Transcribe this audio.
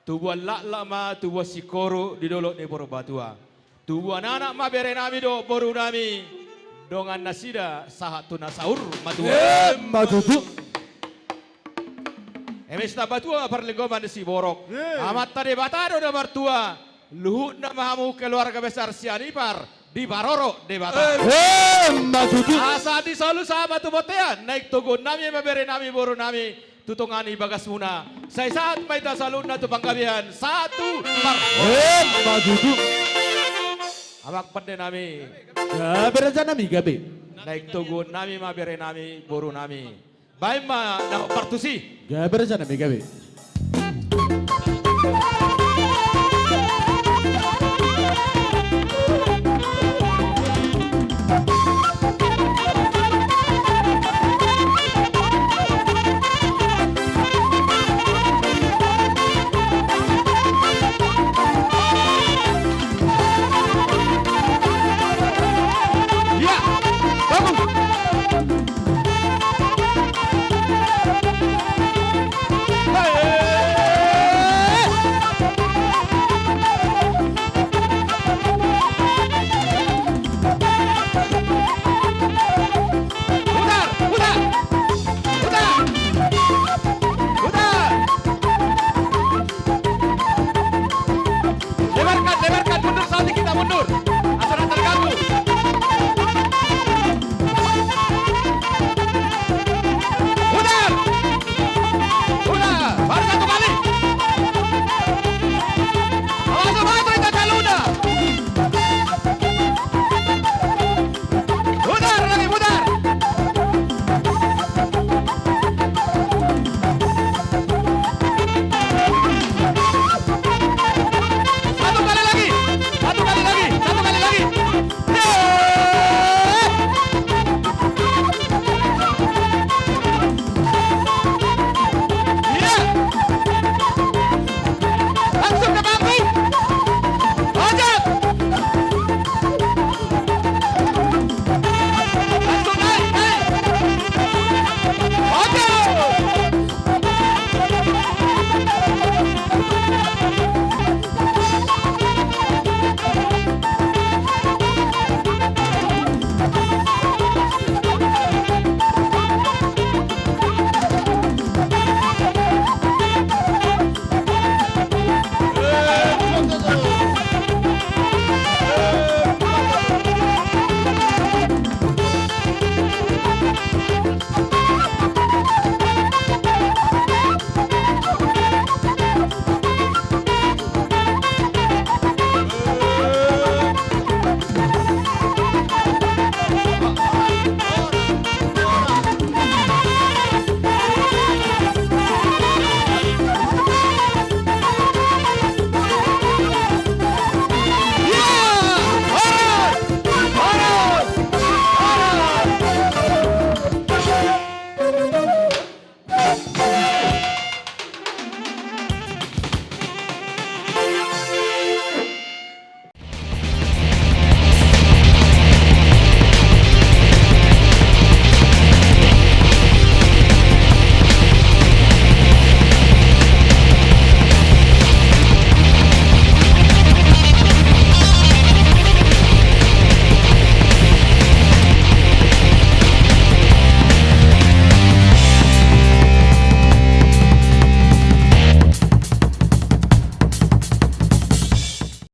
tubuan lama tubuan sikoro di dolok ni boro batua. Tubuan anak ma bere nami do boru nami. Dongan nasida sahat tuna saur matua. Matutu. Emesta batua perlegoman si borok. Amat tadi batado na bartua. Luhut na mahamu keluarga besar si Anipar. Di Baroro, di Bata. Matutu. Asa di selalu sama tu botean. Naik tugun nami mabere nami boru nami. Tutungani bagas muna. Saya saat maita salun na tu pangkabihan. Satu par. Matutu. Amak pande nami. Gabe raja nami gabe. Naik tugun nami mabere nami boru nami. Baik ma na partusi. Gabe raja nami gabe.